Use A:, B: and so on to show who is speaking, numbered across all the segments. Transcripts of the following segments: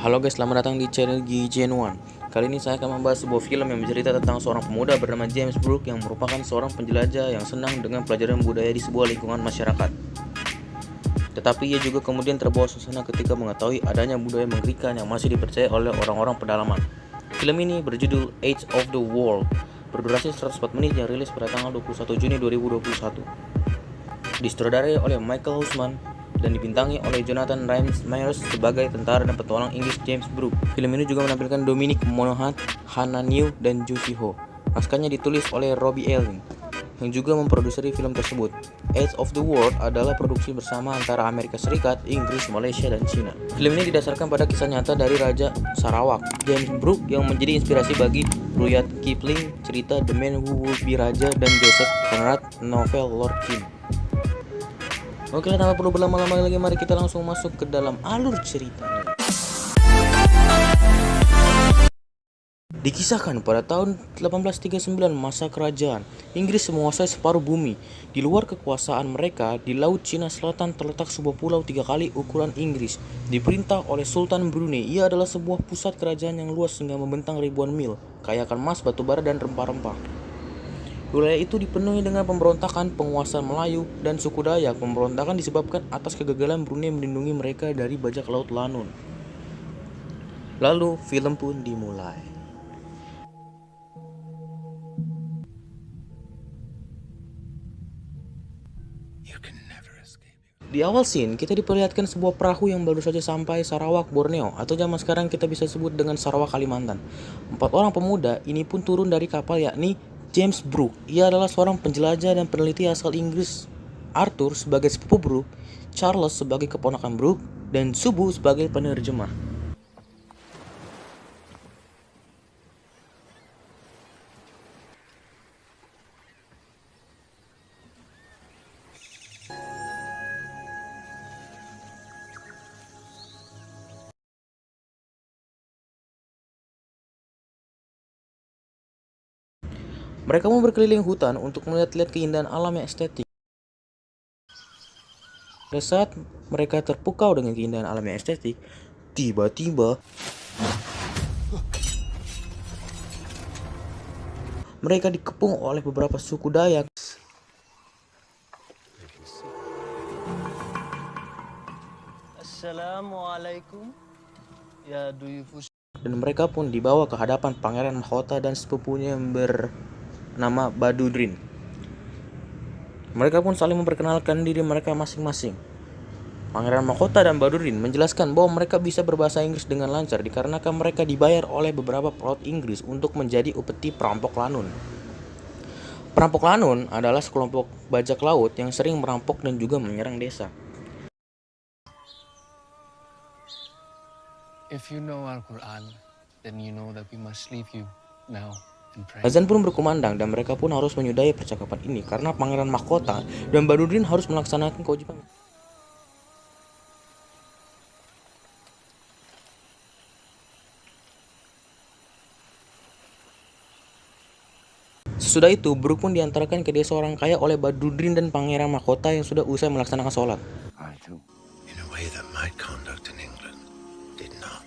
A: Halo guys, selamat datang di channel GJN1. Kali ini saya akan membahas sebuah film yang bercerita tentang seorang pemuda bernama James Brooke yang merupakan seorang penjelajah yang senang dengan pelajaran budaya di sebuah lingkungan masyarakat. Tetapi ia juga kemudian terbawa suasana ketika mengetahui adanya budaya mengerikan yang masih dipercaya oleh orang-orang pedalaman. Film ini berjudul Edge of the World, berdurasi 104 menit yang rilis pada tanggal 21 Juni 2021. Disutradarai oleh Michael Hussman dan dibintangi oleh Jonathan Rhys-Meyers sebagai tentara dan petualang Inggris James Brooke. Film ini juga menampilkan Dominic Monaghan, Hannah New, dan Joo Si-ho. Naskahnya ditulis oleh Robbie Elling, yang juga memproduksi film tersebut. Edge of the World adalah produksi bersama antara Amerika Serikat, Inggris, Malaysia, dan China. Film ini didasarkan pada kisah nyata dari Raja Sarawak, James Brooke, yang menjadi inspirasi bagi Rudyard Kipling, cerita The Man Who Would Be Raja, dan Joseph Conrad, novel Lord Jim. Oke, tanpa perlu berlama-lama lagi, mari kita langsung masuk ke dalam alur ceritanya. Dikisahkan pada tahun 1839, masa kerajaan Inggris menguasai separuh bumi. Di luar kekuasaan mereka, di Laut Cina Selatan terletak sebuah pulau 3 kali ukuran Inggris. Diperintah oleh Sultan Brunei, ia adalah sebuah pusat kerajaan yang luas hingga membentang ribuan mil, kaya akan emas, batu bara, dan rempah-rempah. Wilayah itu dipenuhi dengan pemberontakan penguasa Melayu dan suku Dayak. Pemberontakan disebabkan atas kegagalan Brunei melindungi mereka dari bajak laut Lanun. Lalu film pun dimulai. Di awal scene, kita diperlihatkan sebuah perahu yang baru saja sampai Sarawak, Borneo, atau zaman sekarang kita bisa sebut dengan Sarawak, Kalimantan. 4 orang pemuda ini pun turun dari kapal, yakni James Brooke. Ia adalah seorang penjelajah dan peneliti asal Inggris. Arthur sebagai sepupu Brooke, Charles sebagai keponakan Brooke, dan Subu sebagai penerjemah. Mereka pun berkeliling hutan untuk melihat-lihat keindahan alam yang estetik. Pada saat mereka terpukau dengan keindahan alam yang estetik, tiba-tiba mereka dikepung oleh beberapa suku Dayak.
B: Assalamualaikum ya duyufus.
A: Dan mereka pun dibawa ke hadapan Pangeran Mahkota dan sepupunya yang bernama Badudrin. Mereka pun saling memperkenalkan diri mereka masing-masing. Pangeran Mahkota dan Badudrin menjelaskan bahwa mereka bisa berbahasa Inggris dengan lancar dikarenakan mereka dibayar oleh beberapa pelaut Inggris untuk menjadi upeti perampok Lanun. Perampok Lanun adalah sekelompok bajak laut yang sering merampok dan juga menyerang desa.
B: If you know Al-Quran, then you know that we must leave you now and pray.
A: Azan pun berkumandang dan mereka pun harus menyudahi percakapan ini karena Pangeran Mahkota dan Badudrin harus melaksanakan kewajiban. Sesudah itu, Brooke pun diantarkan ke desa orang kaya oleh Badudrin dan Pangeran Mahkota yang sudah usai melaksanakan sholat.
C: In a way that my conduct in England did not.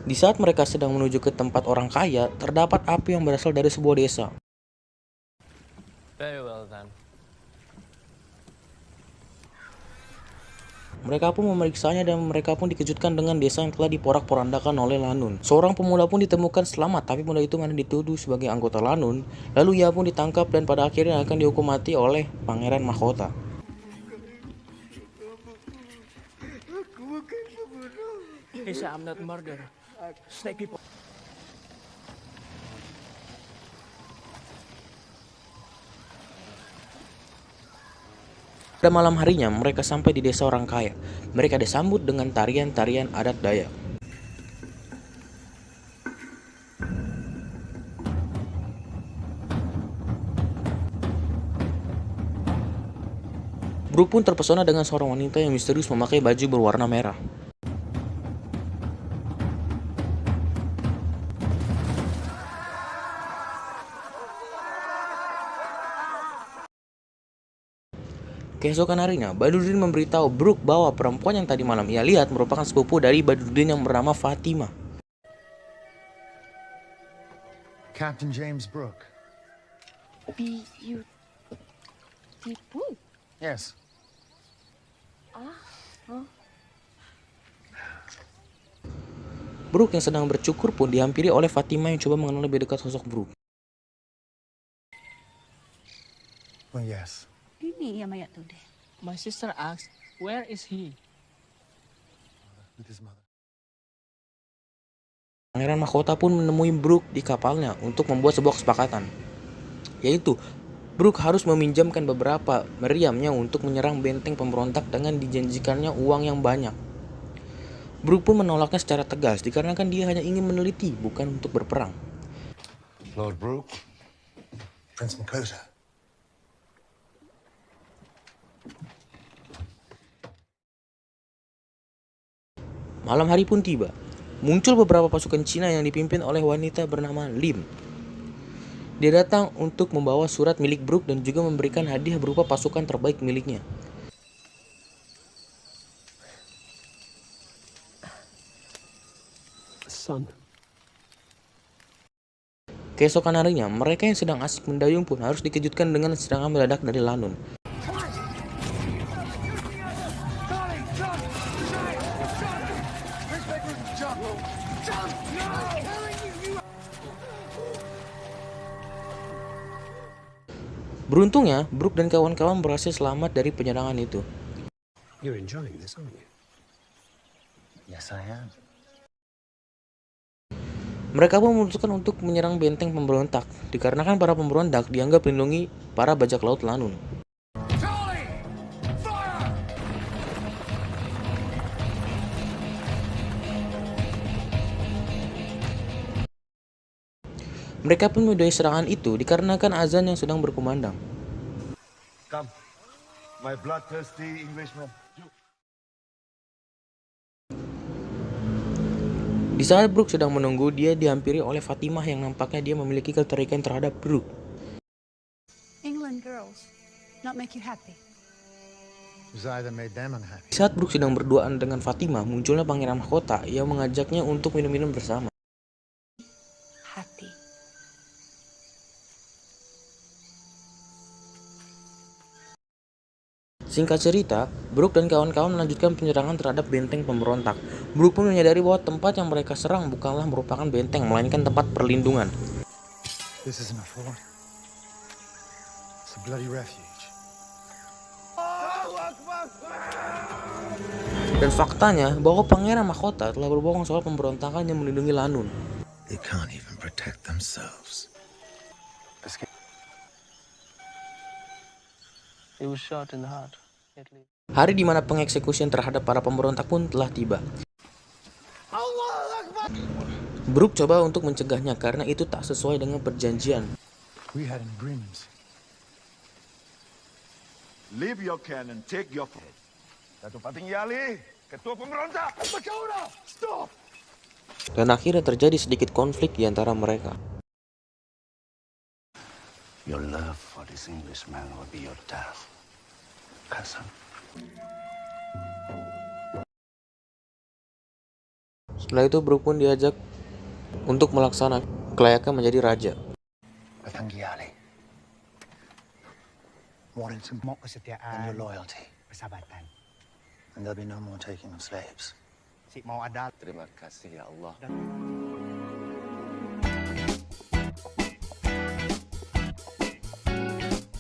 A: Di saat mereka sedang menuju ke tempat orang kaya, terdapat api yang berasal dari sebuah desa.
B: Very well then.
A: Mereka pun memeriksanya dan mereka pun dikejutkan dengan desa yang telah diporak-porandakan oleh Lanun. Seorang pemuda pun ditemukan selamat, tapi pemuda itu mana dituduh sebagai anggota Lanun. Lalu ia pun ditangkap dan pada akhirnya akan dihukum mati oleh Pangeran Mahkota.
B: I'm not murderer. Snake people.
A: Pada malam harinya, mereka sampai di desa orang kaya. Mereka disambut dengan tarian-tarian adat Dayak. Brooke pun terpesona dengan seorang wanita yang misterius memakai baju berwarna merah. Keesokan harinya, Badruddin memberitahu Brooke bahwa perempuan yang tadi malam ia lihat merupakan sepupu dari Badruddin yang bernama Fatima.
D: Captain James Brooke.
E: Beautiful.
D: Yes.
A: Brooke yang sedang bercukur pun dihampiri oleh Fatima yang coba mengenal lebih dekat sosok Brooke.
D: Well, yes.
E: Ini yang mayat tu deh.
B: My sister asked, where is he?
D: With his mother.
A: Pangeran Mahkota pun menemui Brooke di kapalnya untuk membuat sebuah kesepakatan, yaitu Brooke harus meminjamkan beberapa meriamnya untuk menyerang benteng pemberontak dengan dijanjikannya uang yang banyak. Brooke pun menolaknya secara tegas dikarenakan dia hanya ingin meneliti, bukan untuk berperang.
C: Lord Brooke?
D: Prince Makota.
A: Malam hari pun tiba. Muncul beberapa pasukan Cina yang dipimpin oleh wanita bernama Lim. Dia datang untuk membawa surat milik Brooke dan juga memberikan hadiah berupa pasukan terbaik miliknya.
B: Son.
A: Keesokan harinya, mereka yang sedang asik mendayung pun harus dikejutkan dengan serangan mendadak dari Lanun. Beruntungnya, Brooke dan kawan-kawan berhasil selamat dari penyerangan itu.
F: You're enjoying this, aren't you?
D: Yes, I am.
A: Mereka pun memutuskan untuk menyerang benteng pemberontak, dikarenakan para pemberontak dianggap melindungi para bajak laut Lanun. Mereka pun menyudahi serangan itu dikarenakan azan yang sedang berkumandang.
C: Come, my bloodthirsty Englishman.
A: Di saat Brooke sedang menunggu, dia dihampiri oleh Fatimah yang nampaknya dia memiliki ketertarikan terhadap Brooke.
E: England girls, not make you happy.
D: It was either made them unhappy.
A: Di saat Brooke sedang berduaan dengan Fatimah, munculnya Pangeran Mahkota yang mengajaknya untuk minum-minum bersama.
E: Happy.
A: Singkat cerita, Brooke dan kawan-kawan melanjutkan penyerangan terhadap benteng pemberontak. Brooke pun menyadari bahwa tempat yang mereka serang bukanlah merupakan benteng, melainkan tempat perlindungan.
D: This isn't a fort. It's a bloody refuge.
A: Dan faktanya bahwa Pangeran Mahkota telah berbohong soal pemberontakan yang melindungi Lanun.
C: They can't even protect themselves.
B: He was shot in the heart. Italy.
A: Hari di mana pengeksekusian terhadap para pemberontak pun telah tiba. Brooke coba untuk mencegahnya karena itu tak sesuai dengan perjanjian.
D: We had an agreement.
C: Leave your cannon, take your head. Datuk Patinggi Ali, ketua pemberontak. Makota, stop!
A: Dan akhirnya terjadi sedikit konflik di antara mereka.
C: Your love for this Englishman will be your death, cousin.
A: Setelah itu Brooke pun diajak untuk melaksanakan kelayakan menjadi raja.
C: Patinggi Ali,
D: Warrington
C: and
D: mau kesetiaan,
C: your loyalty,
D: persahabatan.
C: and there'll be no more taking of slaves.
D: Si mau ada
B: Terima kasih ya Allah.